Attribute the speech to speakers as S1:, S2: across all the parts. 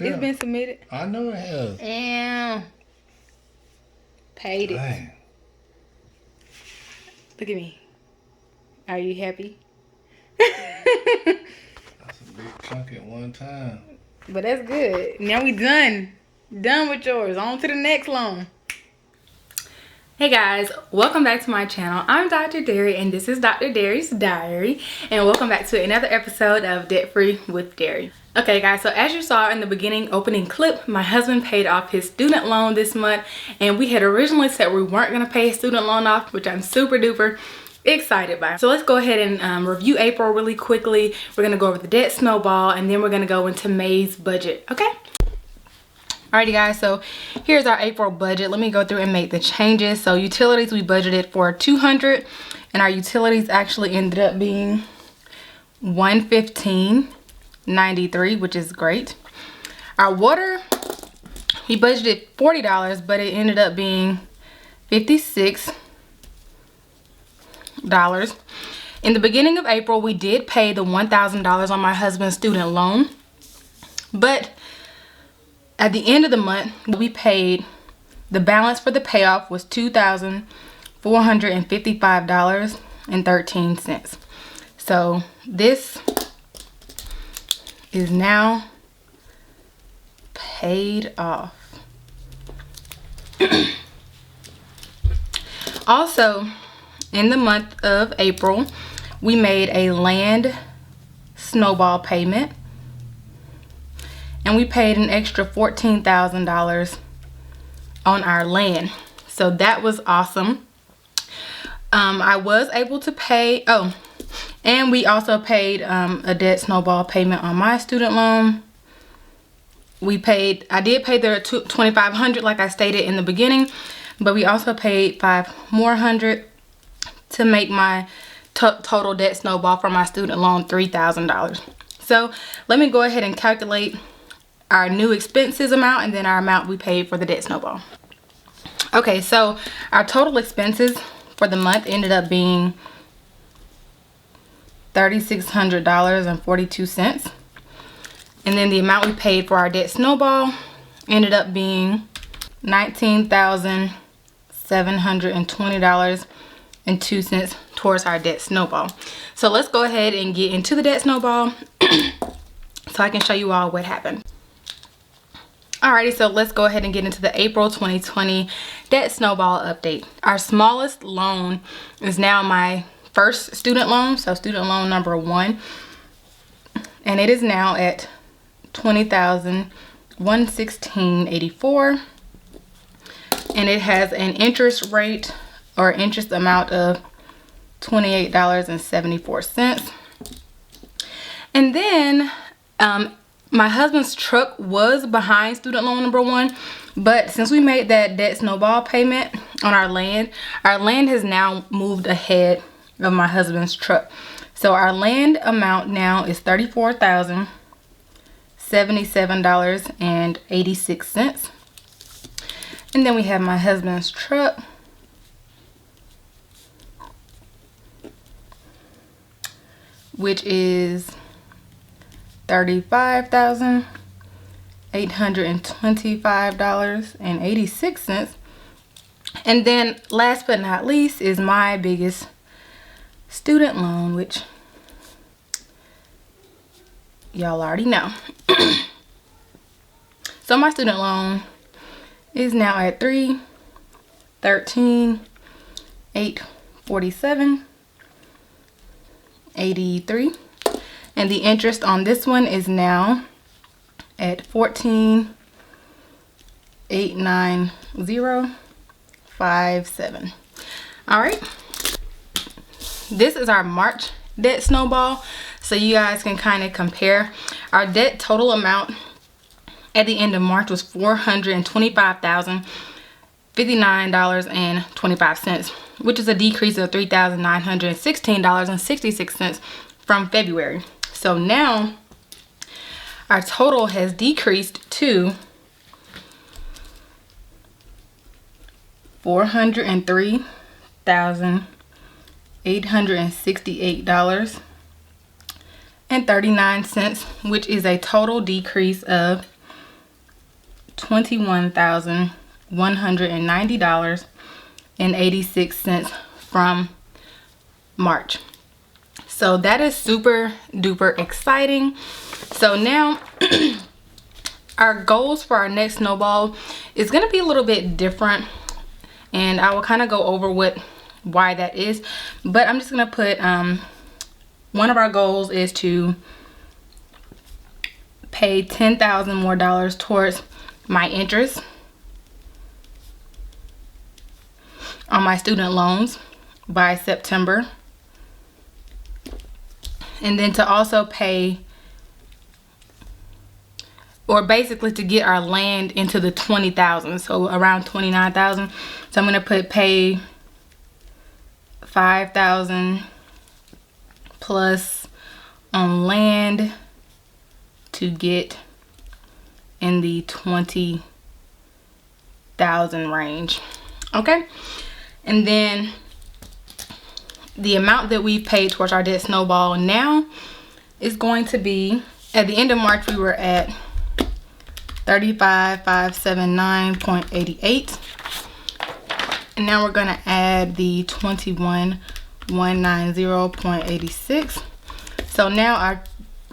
S1: Yeah.
S2: It's been submitted.
S1: I know it has.
S2: And paid it.
S1: Dang.
S2: Look at me. Are you happy?
S1: That's a big chunk at one time.
S2: But that's good. Now we done. Done with yours. On to the next loan. Hey guys, welcome back to my channel. I'm Dr. Derri and this is Dr. Derri's Diary. And welcome back to another episode of Debt Free with Derri. Okay guys, so as you saw in the beginning opening clip, my husband paid off his student loan this month. And we had originally said we weren't going to pay his student loan off, which I'm super duper excited by. So let's go ahead and review April really quickly. We're going to go over the debt snowball and then we're going to go into May's budget, okay? Alrighty guys, so here's our April budget. Let me go through and make the changes. So utilities, we budgeted for $200 and our utilities actually ended up being $115.93, which is great. Our water, we budgeted $40, but it ended up being $56. In the beginning of April, we did pay the $1,000 on my husband's student loan, but at the end of the month, we paid, the balance for the payoff was $2,455.13. So this is now paid off. Also, in the month of April, we made a land snowball payment. And we paid an extra $14,000 on our land. So that was awesome. I was able to pay, and we also paid a debt snowball payment on my student loan. I did pay the $2,500 like I stated in the beginning, but we also paid $500 more to make my total debt snowball for my student loan $3,000. So let me go ahead and calculate our new expenses amount and then our amount we paid for the debt snowball. Okay, so our total expenses for the month ended up being $3,600.42. And then the amount we paid for our debt snowball ended up being $19,720.02 towards our debt snowball. So let's go ahead and get into the debt snowball so I can show you all what happened. Alrighty, so let's go ahead and get into the April 2020 debt snowball update. Our smallest loan is now my first student loan, so student loan number 1. And it is now at $20,116.84. And it has an interest rate or interest amount of $28.74. And then my husband's truck was behind student loan number 1, but since we made that debt snowball payment on our land has now moved ahead of my husband's truck. So our land amount now is $34,077.86. And then we have my husband's truck, which is $35,825.86. And then last but not least is my biggest student loan, which y'all already know. So my student loan is now at $313,847.83. And the interest on this one is now at $14,890.57. All right. This is our March debt snowball, so you guys can kind of compare. Our debt total amount at the end of March was $420,559.25, which is a decrease of $3,916.66 from February. So now our total has decreased to $403,868.39, which is a total decrease of $21,190.86 from March. So that is super duper exciting. So now our goals for our next snowball is going to be a little bit different, and I will kind of go over why that is, but I'm just going to put one of our goals is to pay $10,000 more towards my interest on my student loans by September, and then to also pay, or basically to get our land into the 20,000, so around 29,000. So I'm going to pay 5,000 plus on land to get in the 20,000 range. Okay, and then the amount that we've paid towards our debt snowball now is going to be, at the end of March we were at 35,579.88, and now we're going to add the 21,190.86. So now our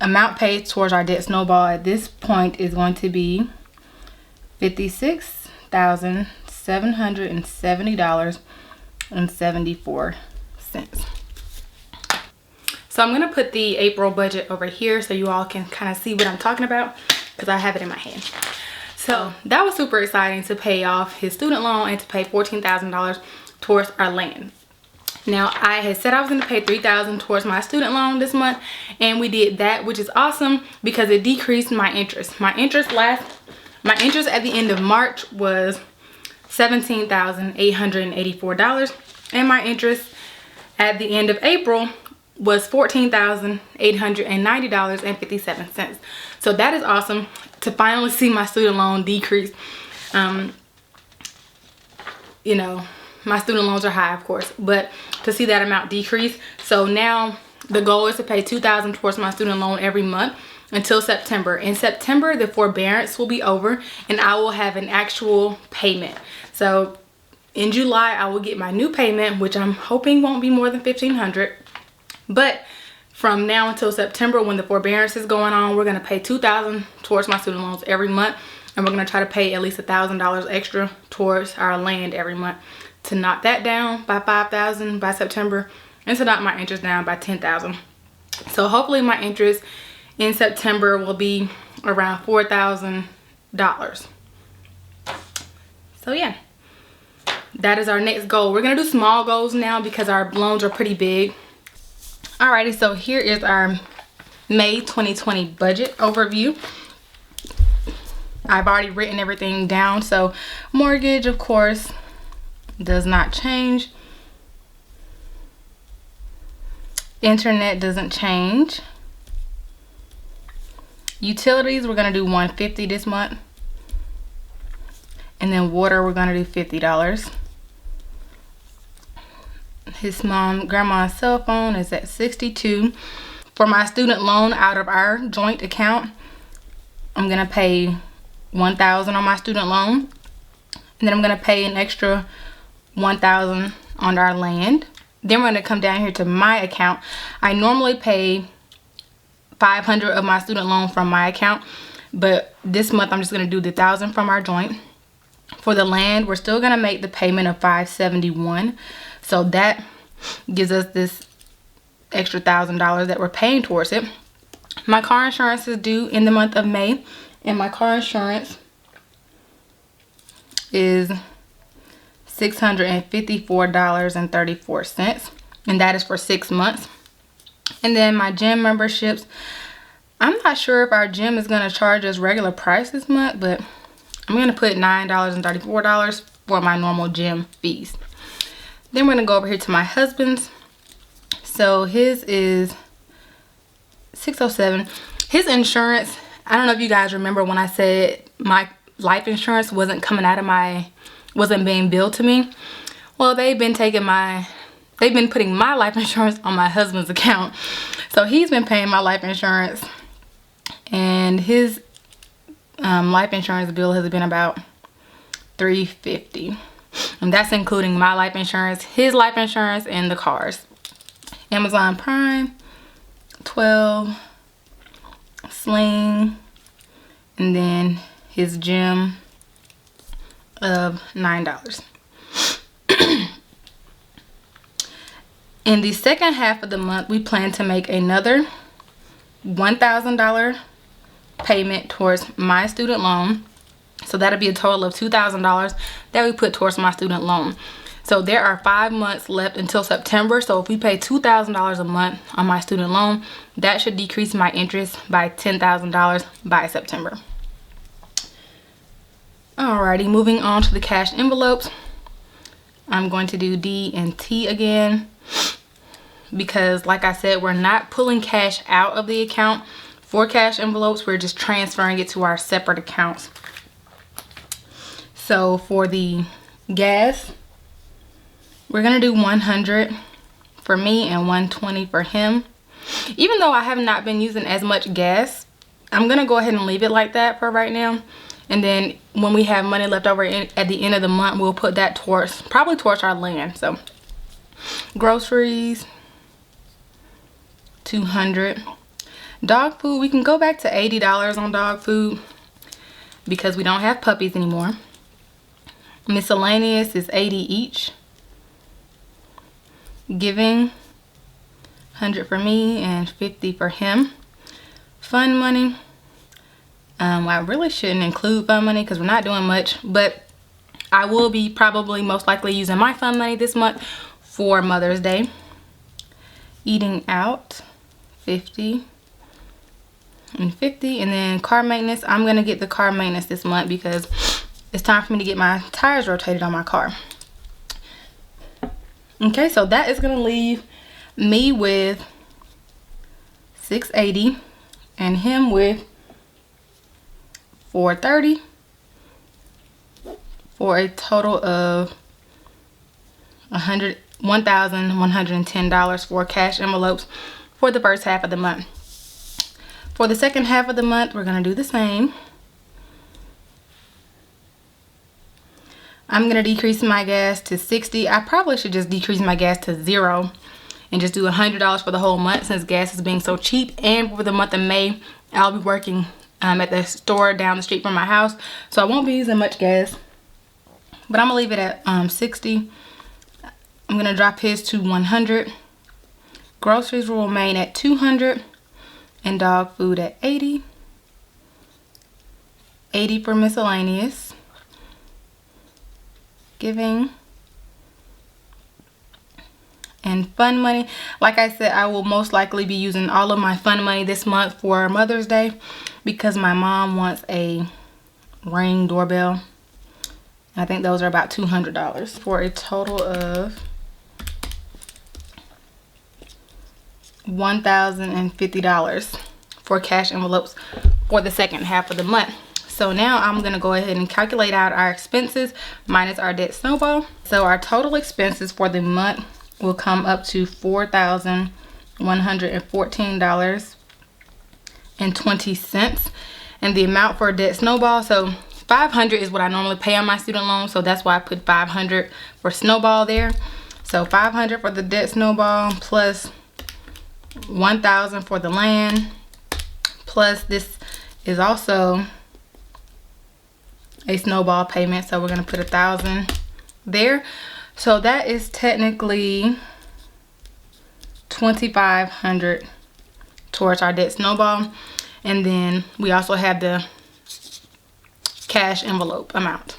S2: amount paid towards our debt snowball at this point is going to be $56,770.74. So I'm going to put the April budget over here so you all can kind of see what I'm talking about, because I have it in my hand. So that was super exciting, to pay off his student loan and to pay $14,000 towards our land. Now I had said I was going to pay $3,000 towards my student loan this month, and we did that, which is awesome because it decreased my interest. My interest at the end of March was $17,884, and my interest at the end of April was $14,890.57. So that is awesome to finally see my student loan decrease. You know, my student loans are high, of course, but to see that amount decrease. So now the goal is to pay $2,000 towards my student loan every month until September. In September, the forbearance will be over and I will have an actual payment. So in July, I will get my new payment, which I'm hoping won't be more than $1,500. But from now until September, when the forbearance is going on, we're going to pay $2,000 towards my student loans every month, and we're going to try to pay at least $1,000 extra towards our land every month to knock that down by $5,000 by September, and to knock my interest down by $10,000. So hopefully my interest in September will be around $4,000. So yeah, that is our next goal. We're going to do small goals now because our loans are pretty big. Alrighty, so here is our May 2020 budget overview. I've already written everything down. So mortgage, of course, does not change. Internet doesn't change. Utilities, we're going to do $150 this month. And then water, we're going to do $50. His grandma's cell phone is at $62. For my student loan out of our joint account, I'm going to pay $1,000 on my student loan. And then I'm going to pay an extra $1,000 on our land. Then we're going to come down here to my account. I normally pay $500 of my student loan from my account, but this month I'm just going to do the $1,000 from our joint. For the land, we're still going to make the payment of $571. So that gives us this extra $1,000 that we're paying towards it. My car insurance is due in the month of May, and my car insurance is $654.34, and that is for 6 months. And then my gym memberships, I'm not sure if our gym is going to charge us regular price this month, but I'm going to put $9.34 for my normal gym fees. Then we're going to go over here to my husband's. So his is $607. His insurance, I don't know if you guys remember when I said my life insurance wasn't being billed to me. Well, they've been putting my life insurance on my husband's account. So he's been paying my life insurance, and his life insurance bill has been about $350, and that's including my life insurance, his life insurance, and the cars. Amazon Prime, 12, Sling, and then his gym of $9. In the second half of the month, we plan to make another $1,000 payment towards my student loan. So that'll be a total of $2,000 that we put towards my student loan. So there are 5 months left until September. So if we pay $2,000 a month on my student loan, that should decrease my interest by $10,000 by September. Alrighty, moving on to the cash envelopes. I'm going to do D and T again, because like I said, we're not pulling cash out of the account for cash envelopes. We're just transferring it to our separate accounts. So for the gas, we're gonna do 100 for me and 120 for him. Even though I have not been using as much gas, I'm gonna go ahead and leave it like that for right now. And then when we have money left over at the end of the month, we'll put that probably towards our land. So groceries, 200. Dog food, we can go back to $80 on dog food because we don't have puppies anymore. Miscellaneous is 80 each. Giving, 100 for me and 50 for him. Fun money, I really shouldn't include fun money because we're not doing much, but I will be probably most likely using my fun money this month for Mother's Day. Eating out, 50 and 50. And then car maintenance, I'm going to get the car maintenance this month because it's time for me to get my tires rotated on my car. Okay, so that is going to leave me with $680 and him with $430 for a total of $1,110 for cash envelopes for the first half of the month. For the second half of the month, we're going to do the same. I'm going to decrease my gas to 60. I probably should just decrease my gas to 0 and just do $100 for the whole month since gas is being so cheap. And for the month of May, I'll be working at the store down the street from my house, so I won't be using much gas. But I'm going to leave it at 60. I'm going to drop his to 100. Groceries will remain at 200. And dog food at 80. 80 for miscellaneous. Giving. And fun money. Like I said, I will most likely be using all of my fun money this month for Mother's Day because my mom wants a Ring doorbell. I think those are about $200 for a total of $1,050 for cash envelopes for the second half of the month. So now I'm going to go ahead and calculate out our expenses minus our debt snowball. So our total expenses for the month will come up to $4,114.20. And the amount for debt snowball, so $500 is what I normally pay on my student loan, so that's why I put $500 for snowball there. So $500 for the debt snowball plus $1,000 for the land, plus this is also a snowball payment, so we're going to put $1,000 there. So that is technically $2,500 towards our debt snowball. And then we also have the cash envelope amount.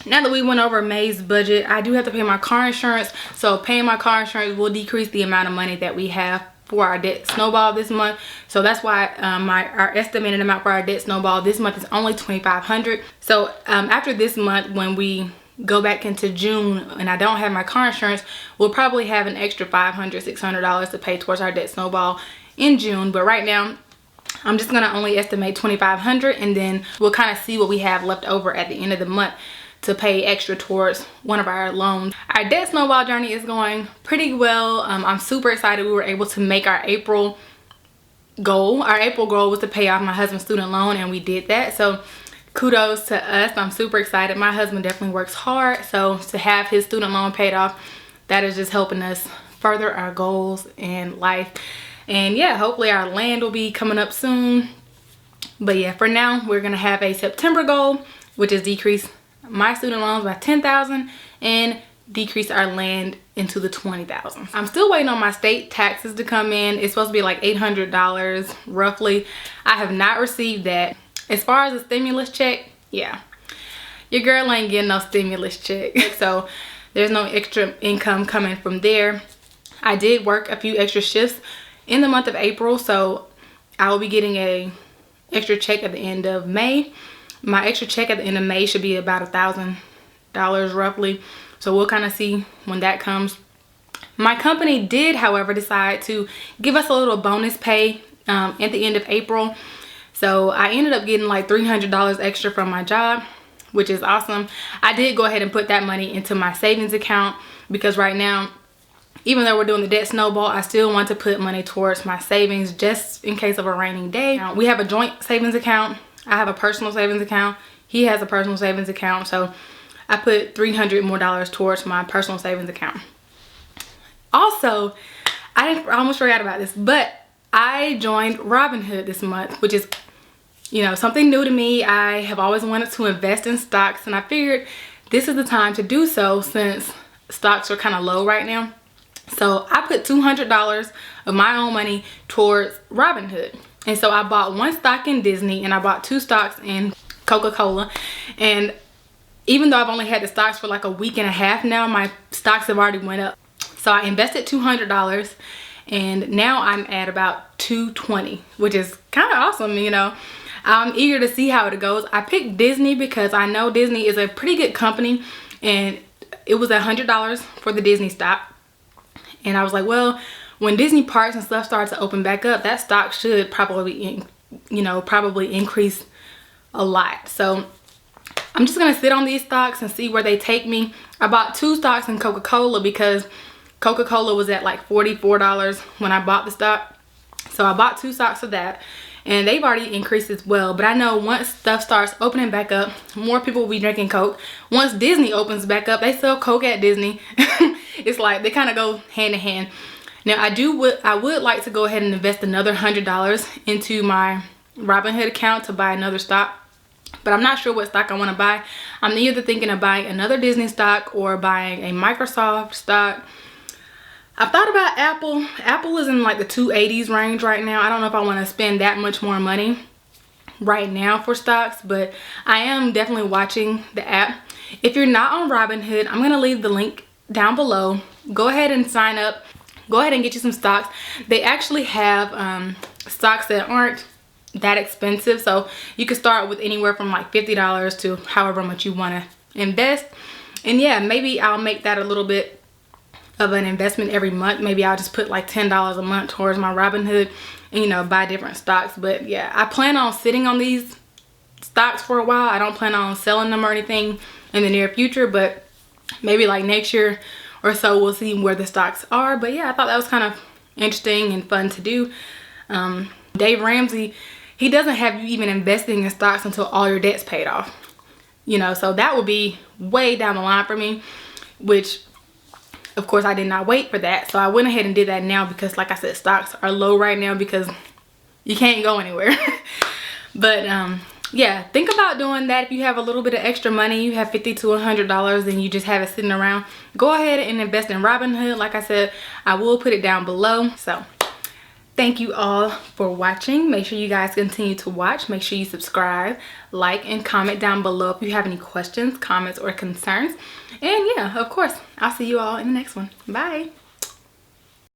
S2: Now that we went over May's budget, I do have to pay my car insurance. So paying my car insurance will decrease the amount of money that we have for our debt snowball this month. So that's why our estimated amount for our debt snowball this month is only $2,500. So after this month, when we go back into June and I don't have my car insurance, we'll probably have an extra $500, $600 to pay towards our debt snowball in June. But right now I'm just gonna only estimate $2,500, and then we'll kind of see what we have left over at the end of the month to pay extra towards one of our loans. Our debt snowball journey is going pretty well. I'm super excited we were able to make our April goal. Our April goal was to pay off my husband's student loan, and we did that. So kudos to us. I'm super excited. My husband definitely works hard, so to have his student loan paid off, that is just helping us further our goals in life. And yeah, hopefully our land will be coming up soon. But yeah, for now, we're gonna have a September goal, which is decrease my student loans by $10,000 and decrease our land into the $20,000. I'm still waiting on my state taxes to come in. It's supposed to be like $800 roughly. I have not received that. As far as the stimulus check, yeah, your girl ain't getting no stimulus check. So there's no extra income coming from there. I did work a few extra shifts in the month of April, so I will be getting a extra check at the end of May. My extra check at the end of May should be about $1,000 roughly. So we'll kind of see when that comes. My company did, however, decide to give us a little bonus pay at the end of April. So I ended up getting like $300 extra from my job, which is awesome. I did go ahead and put that money into my savings account because right now, even though we're doing the debt snowball, I still want to put money towards my savings just in case of a rainy day. Now, we have a joint savings account. I have a personal savings account. He has a personal savings account. So I put $300 more towards my personal savings account. Also, I almost forgot about this, but I joined Robinhood this month, which is, you know, something new to me. I have always wanted to invest in stocks, and I figured this is the time to do so since stocks are kind of low right now. So I put $200 of my own money towards Robinhood. And so I bought one stock in Disney and I bought 2 stocks in Coca-Cola. And even though I've only had the stocks for like a week and a half now, my stocks have already went up. So I invested $200 and now I'm at about $220, which is kind of awesome, you know. I'm eager to see how it goes. I picked Disney because I know Disney is a pretty good company, and it was $100 for the Disney stock. And I was like, well, when Disney parks and stuff starts to open back up, that stock should probably, probably increase a lot. So I'm just gonna sit on these stocks and see where they take me. I bought 2 stocks in Coca-Cola because Coca-Cola was at like $44 when I bought the stock. So I bought 2 stocks of that, and they've already increased as well. But I know once stuff starts opening back up, more people will be drinking Coke. Once Disney opens back up, they sell Coke at Disney. It's like they kind of go hand in hand. Now I would like to go ahead and invest another $100 into my Robinhood account to buy another stock, but I'm not sure what stock I want to buy. I'm either thinking of buying another Disney stock or buying a Microsoft stock. I've thought about Apple. Apple is in like the 280s range right now. I don't know if I want to spend that much more money right now for stocks, but I am definitely watching the app. If you're not on Robinhood, I'm going to leave the link down below. Go ahead and sign up. Go ahead and get you some stocks. They actually have stocks that aren't that expensive, so you can start with anywhere from like $50 to however much you want to invest. And yeah, maybe I'll make that a little bit of an investment every month. Maybe I'll just put like $10 a month towards my Robinhood and buy different stocks. But yeah, I plan on sitting on these stocks for a while. I don't plan on selling them or anything in the near future, but maybe like next year or so we'll see where the stocks are. But yeah, I thought that was kind of interesting and fun to do. Dave Ramsey, he doesn't have you even investing in stocks until all your debt's paid off. So that would be way down the line for me, which of course I did not wait for that. So I went ahead and did that now because, like I said, stocks are low right now because you can't go anywhere. But yeah, think about doing that. If you have a little bit of extra money, you have $50 to $100 and you just have it sitting around, go ahead and invest in Robinhood. Like I said, I will put it down below. So thank you all for watching. Make sure you guys continue to watch. Make sure you subscribe, like, and comment down below if you have any questions, comments, or concerns. And yeah, of course, I'll see you all in the next one. Bye.